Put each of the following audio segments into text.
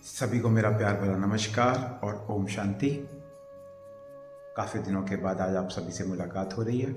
सभी को मेरा प्यार भरा नमस्कार और ओम शांति। काफ़ी दिनों के बाद आज आप सभी से मुलाकात हो रही है।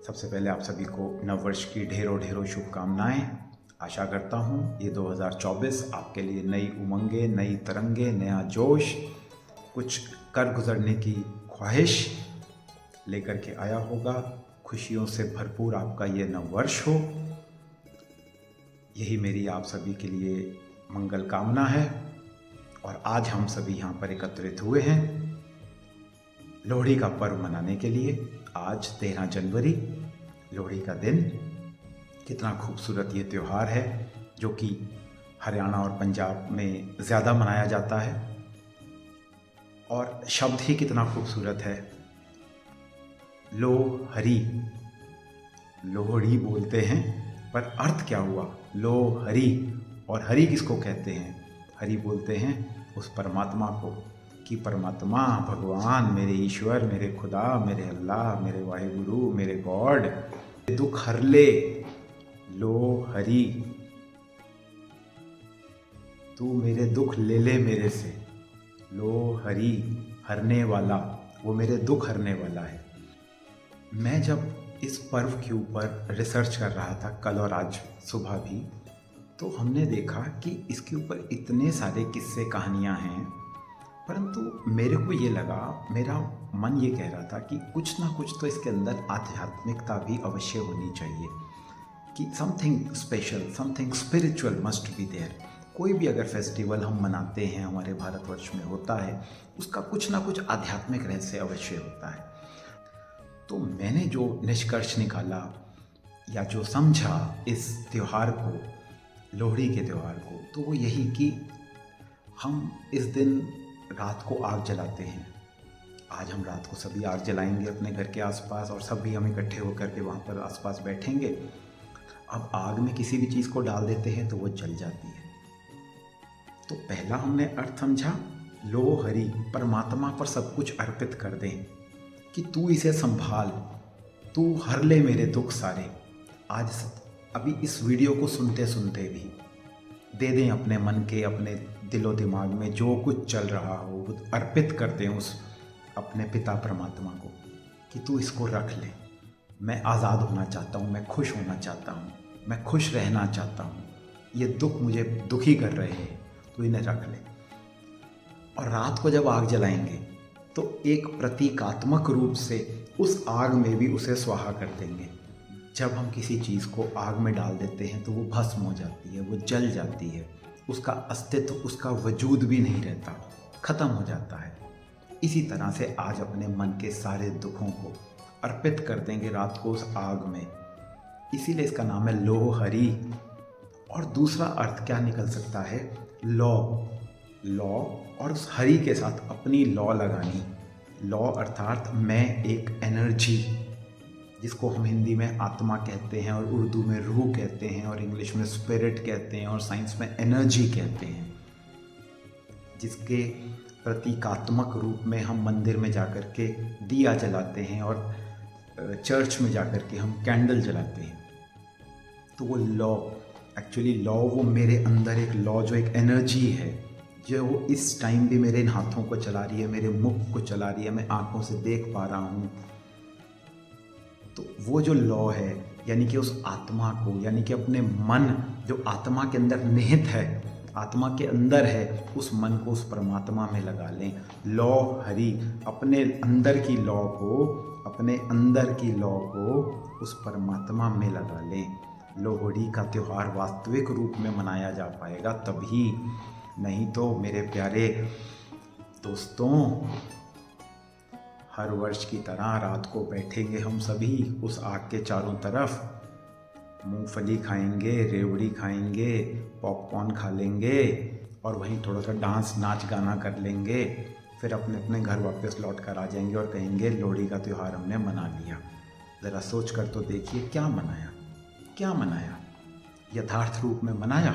सबसे पहले आप सभी को नववर्ष की ढेरों ढेरों शुभकामनाएं। आशा करता हूँ ये 2024 आपके लिए नई उमंगें, नई तरंगे, नया जोश, कुछ कर गुजरने की ख्वाहिश लेकर के आया होगा। खुशियों से भरपूर आपका ये नववर्ष हो, यही मेरी आप सभी के लिए मंगल कामना है। और आज हम सभी यहाँ पर एकत्रित हुए हैं लोहड़ी का पर्व मनाने के लिए। आज 13 जनवरी लोहड़ी का दिन। कितना खूबसूरत ये त्यौहार है जो कि हरियाणा और पंजाब में ज़्यादा मनाया जाता है। और शब्द ही कितना खूबसूरत है, लोहरी। लोहड़ी बोलते हैं पर अर्थ क्या हुआ? लोहरी। और हरि किसको कहते हैं? हरि बोलते हैं उस परमात्मा को कि परमात्मा, भगवान, मेरे ईश्वर, मेरे खुदा, मेरे अल्लाह, मेरे वाहिगुरु, मेरे गॉड, दुख हर ले। लोहरी, तू मेरे दुख ले ले मेरे से। लोहरी, हरने वाला, वो मेरे दुख हरने वाला है। मैं जब इस पर्व के ऊपर रिसर्च कर रहा था कल और आज सुबह भी, तो हमने देखा कि इसके ऊपर इतने सारे किस्से कहानियाँ हैं, परंतु मेरे को ये लगा, मेरा मन ये कह रहा था कि कुछ ना कुछ तो इसके अंदर आध्यात्मिकता भी अवश्य होनी चाहिए, कि something special, something spiritual must be there. कोई भी अगर फेस्टिवल हम मनाते हैं, हमारे भारतवर्ष में होता है, उसका कुछ ना कुछ आध्यात्मिक रहस्य अवश्य होता है। तो मैंने जो निष्कर्ष निकाला या जो समझा इस त्यौहार को, लोहड़ी के त्यौहार को, तो वो यही कि हम इस दिन रात को आग जलाते हैं। आज हम रात को सभी आग जलाएंगे अपने घर के आसपास और सभी हम इकट्ठे होकर के वहाँ पर आसपास बैठेंगे। अब आग में किसी भी चीज़ को डाल देते हैं तो वो जल जाती है। तो पहला हमने अर्थ समझा लोहरी, परमात्मा पर सब कुछ अर्पित कर दें कि तू इसे संभाल, तू हर ले मेरे दुख सारे। आज अभी इस वीडियो को सुनते सुनते भी दे दें अपने मन के, अपने दिलो दिमाग में जो कुछ चल रहा हो वो अर्पित कर दें उस अपने पिता परमात्मा को कि तू इसको रख ले। मैं आज़ाद होना चाहता हूँ, मैं खुश होना चाहता हूँ, मैं खुश रहना चाहता हूँ। ये दुख मुझे दुखी कर रहे हैं, तो इन्हें रख ले। और रात को जब आग जलाएंगे तो एक प्रतीकात्मक रूप से उस आग में भी उसे स्वाहा कर देंगे। जब हम किसी चीज़ को आग में डाल देते हैं तो वो भस्म हो जाती है, वो जल जाती है, उसका अस्तित्व, उसका वजूद भी नहीं रहता, ख़त्म हो जाता है। इसी तरह से आज अपने मन के सारे दुखों को अर्पित कर देंगे रात को उस आग में। इसीलिए इसका नाम है लोहरी। और दूसरा अर्थ क्या निकल सकता है? लौ। लौ और उस हरि के साथ अपनी लौ लगानी। लौ अर्थात मैं एक एनर्जी, जिसको हम हिंदी में आत्मा कहते हैं और उर्दू में रूह कहते हैं और इंग्लिश में स्पिरिट कहते हैं और साइंस में एनर्जी कहते हैं, जिसके प्रतीकात्मक रूप में हम मंदिर में जाकर के दिया जलाते हैं और चर्च में जाकर के हम कैंडल जलाते हैं। तो वो लॉ, एक्चुअली लॉ वो मेरे अंदर एक लॉ, जो एक एनर्जी है, जो वो इस टाइम भी मेरे इन हाथों को चला रही है, मेरे मुख को चला रही है, मैं आंखों से देख पा रहा हूँ। तो वो जो लॉ है, यानी कि उस आत्मा को, यानी कि अपने मन जो आत्मा के अंदर निहित है, आत्मा के अंदर है, उस मन को उस परमात्मा में लगा लें। लौ हरि, अपने अंदर की लौ को, अपने अंदर की लौ को उस परमात्मा में लगा लें। लोहड़ी का त्यौहार वास्तविक रूप में मनाया जा पाएगा तभी, नहीं तो मेरे प्यारे दोस्तों, हर वर्ष की तरह रात को बैठेंगे हम सभी उस आग के चारों तरफ, मूंगफली खाएंगे, रेवड़ी खाएंगे, पॉपकॉर्न खा लेंगे और वहीं थोड़ा सा डांस, नाच गाना कर लेंगे। फिर अपने अपने घर वापस लौट कर आ जाएंगे और कहेंगे लोहड़ी का त्यौहार हमने मना लिया। ज़रा सोच कर तो देखिए, क्या मनाया, क्या मनाया? यथार्थ रूप में मनाया?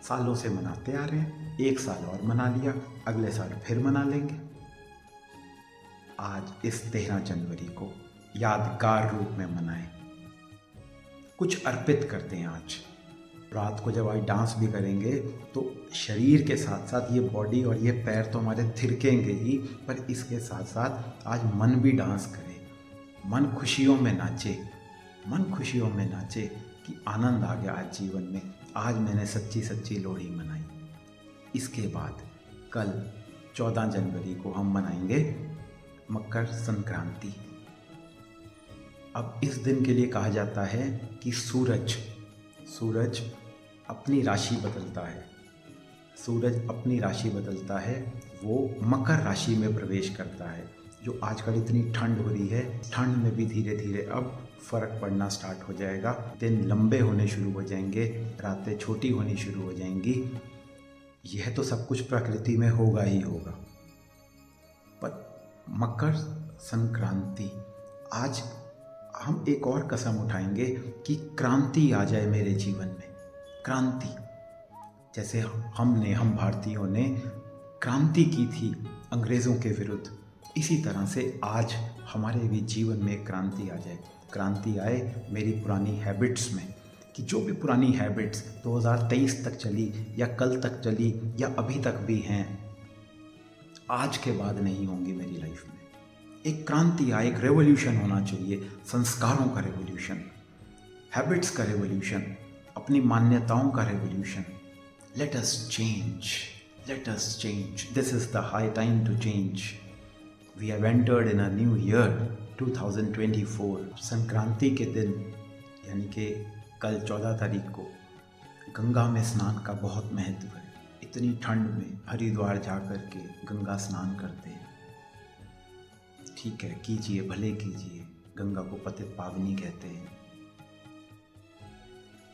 सालों से मनाते आ रहे हैं, एक साल और मना लिया, अगले साल फिर मना लेंगे। आज इस 13 जनवरी को यादगार रूप में मनाएं, कुछ अर्पित करते हैं आज। रात को जब आज डांस भी करेंगे तो शरीर के साथ साथ ये बॉडी और ये पैर तो हमारे थिरकेंगे ही, पर इसके साथ साथ आज मन भी डांस करे, मन खुशियों में नाचे, मन खुशियों में नाचे कि आनंद आ गया आज जीवन में, आज मैंने सच्ची सच्ची लोहड़ी मनाई। इसके बाद कल 14 जनवरी को हम मनाएंगे मकर संक्रांति। अब इस दिन के लिए कहा जाता है कि सूरज अपनी राशि बदलता है, सूरज अपनी राशि बदलता है, वो मकर राशि में प्रवेश करता है। जो आजकल इतनी ठंड हो रही है, ठंड में भी धीरे धीरे अब फर्क पड़ना स्टार्ट हो जाएगा, दिन लंबे होने शुरू हो जाएंगे, रातें छोटी होनी शुरू हो जाएंगी। यह तो सब कुछ प्रकृति में होगा ही होगा, पर मकर संक्रांति आज हम एक और कसम उठाएंगे कि क्रांति आ जाए मेरे जीवन में। क्रांति, जैसे हम भारतीयों ने क्रांति की थी अंग्रेज़ों के विरुद्ध, इसी तरह से आज हमारे भी जीवन में क्रांति आ जाए। क्रांति आए मेरी पुरानी हैबिट्स में, कि जो भी पुरानी हैबिट्स 2023 तक चली या कल तक चली या अभी तक भी हैं, आज के बाद नहीं होंगी मेरी लाइफ में। एक क्रांति आए, एक रेवोल्यूशन होना चाहिए, संस्कारों का रेवोल्यूशन, हैबिट्स का रेवोल्यूशन, अपनी मान्यताओं का revolution. Let us change, this is the high time to change. We have entered in a new year 2024। Sankranti के दिन यानी कि कल 14 तारीख को गंगा में स्नान का बहुत महत्व है। इतनी ठंड में हरिद्वार जा कर के गंगा स्नान करते हैं, ठीक है, कीजिए, भले कीजिए, गंगा को पतित पावनी कहते हैं।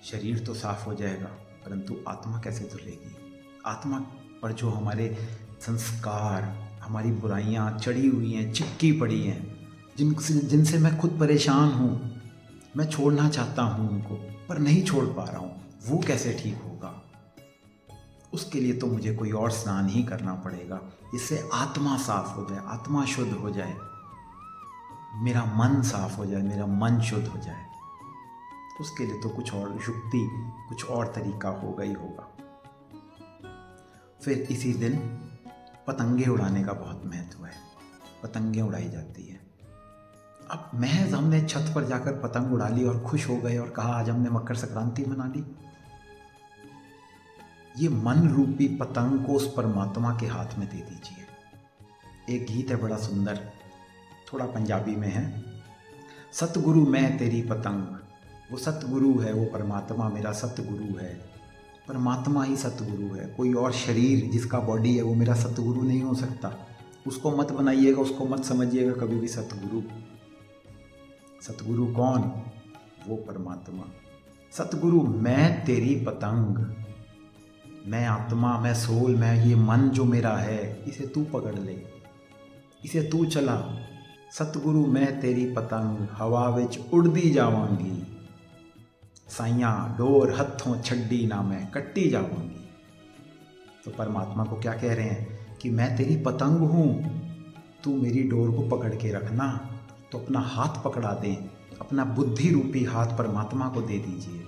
शरीर तो साफ हो जाएगा, परंतु आत्मा कैसे धुलेगी? आत्मा पर जो हमारे संस्कार, हमारी बुराइयां चढ़ी हुई हैं, चिपकी पड़ी हैं, जिनसे मैं खुद परेशान हूँ, मैं छोड़ना चाहता हूँ उनको, पर नहीं छोड़ पा रहा हूँ, वो कैसे ठीक होगा? उसके लिए तो मुझे कोई और स्नान ही करना पड़ेगा, जिससे आत्मा साफ हो जाए, आत्मा शुद्ध हो जाए, मेरा मन साफ हो जाए, मेरा मन शुद्ध हो जाए। उसके लिए तो कुछ और युक्ति, कुछ और तरीका होगा ही होगा। फिर इसी दिन पतंगे उड़ाने का बहुत महत्व है, पतंगे उड़ाई जाती है। अब महज हमने छत पर जाकर पतंग उड़ा ली और खुश हो गए और कहा आज हमने मकर संक्रांति मना ली। ये मन रूपी पतंग को उस परमात्मा के हाथ में दे दीजिए। एक गीत है बड़ा सुंदर, थोड़ा पंजाबी में है, सतगुरु मैं तेरी पतंग। वो सतगुरु है, वो परमात्मा मेरा सतगुरु है, परमात्मा ही सतगुरु है। कोई और शरीर जिसका बॉडी है वो मेरा सतगुरु नहीं हो सकता। उसको मत बनाइएगा, उसको मत समझिएगा कभी भी सतगुरु। सतगुरु कौन? वो परमात्मा। सतगुरु मैं तेरी पतंग, मैं आत्मा, मैं सोल, मैं ये मन जो मेरा है, इसे तू पकड़ ले, इसे तू चला। सतगुरु मैं तेरी पतंग, हवा विच उड़दी जावांगी, साइयां डोर हत्थों छड्डी ना मैं कट्टी जावांगी। तो परमात्मा को क्या कह रहे हैं कि मैं तेरी पतंग हूँ, तू मेरी डोर को पकड़ के रखना। तो अपना हाथ पकड़ा दें, अपना बुद्धि रूपी हाथ परमात्मा को दे दीजिए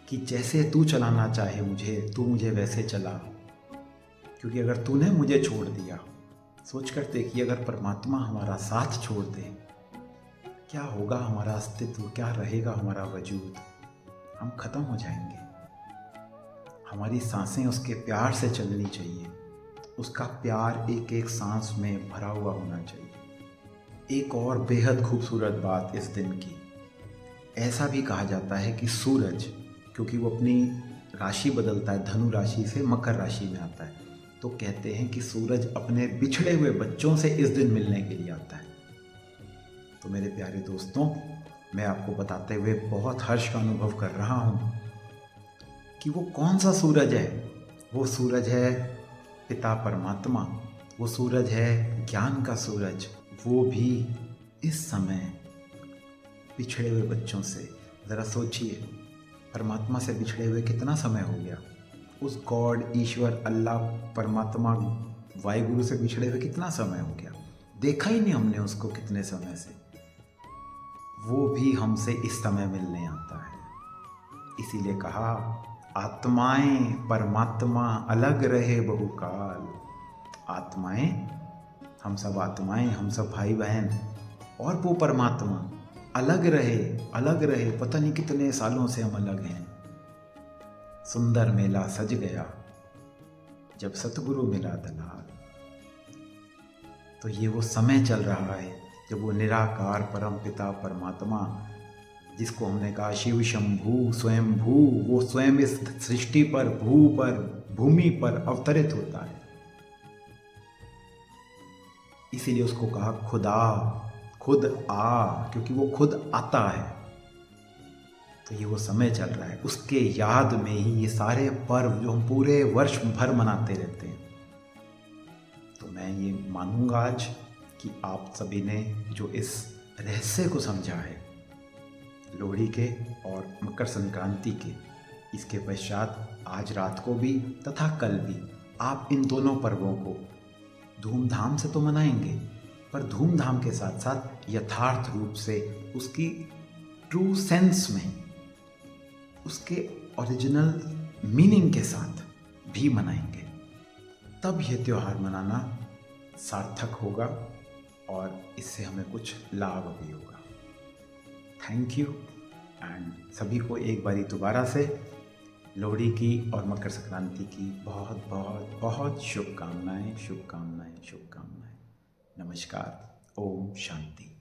कि जैसे तू चलाना चाहे मुझे, तू मुझे वैसे चला। क्योंकि अगर तूने मुझे छोड़ दिया, सोच कर देखिए, अगर परमात्मा हमारा साथ छोड़ दे, क्या होगा हमारा अस्तित्व, क्या रहेगा हमारा वजूद? हम खत्म हो जाएंगे। हमारी सांसें उसके प्यार से चलनी चाहिए, उसका प्यार एक एक सांस में भरा हुआ होना चाहिए। एक और बेहद खूबसूरत बात इस दिन की, ऐसा भी कहा जाता है कि सूरज, क्योंकि वो अपनी राशि बदलता है, धनु राशि से मकर राशि में आता है, तो कहते हैं कि सूरज अपने बिछड़े हुए बच्चों से इस दिन मिलने के लिए आता है। तो मेरे प्यारे दोस्तों, मैं आपको बताते हुए बहुत हर्ष का अनुभव कर रहा हूँ कि वो कौन सा सूरज है। वो सूरज है पिता परमात्मा, वो सूरज है ज्ञान का सूरज। वो भी इस समय बिछड़े हुए बच्चों से, ज़रा सोचिए, परमात्मा से बिछड़े हुए कितना समय हो गया। उस गॉड, ईश्वर, अल्लाह, परमात्मा, वाहिगुरु से बिछड़े हुए कितना समय हो गया, देखा ही नहीं हमने उसको कितने समय से। वो भी हमसे इस समय मिलने आता है। इसीलिए कहा आत्माएं परमात्मा अलग रहे बहुकाल। आत्माएं, हम सब आत्माएं, हम सब भाई बहन, और वो परमात्मा अलग रहे, पता नहीं कितने सालों से हम अलग हैं। सुंदर मेला सज गया जब सतगुरु मिला दलाल। तो ये वो समय चल रहा है जब वो निराकार परम पिता परमात्मा, जिसको हमने कहा शिव शंभू स्वयं भू, वो स्वयं इस सृष्टि पर भूमि पर अवतरित होता है। इसीलिए उसको कहा खुदा, खुद आ, क्योंकि वो खुद आता है। तो ये वो समय चल रहा है, उसके याद में ही ये सारे पर्व जो हम पूरे वर्ष भर मनाते रहते हैं। तो मैं ये मानूंगा आज कि आप सभी ने जो इस रहस्य को समझा है लोहड़ी के और मकर संक्रांति के, इसके पश्चात आज रात को भी तथा कल भी आप इन दोनों पर्वों को धूमधाम से तो मनाएंगे, पर धूमधाम के साथ साथ यथार्थ रूप से उसकी ट्रू सेंस में, उसके ओरिजिनल मीनिंग के साथ भी मनाएंगे। तब यह त्यौहार मनाना सार्थक होगा और इससे हमें कुछ लाभ भी होगा। थैंक यू एंड सभी को एक बारी दोबारा से लोहड़ी की और मकर संक्रांति की बहुत बहुत बहुत शुभकामनाएं। नमस्कार। ओम शांति।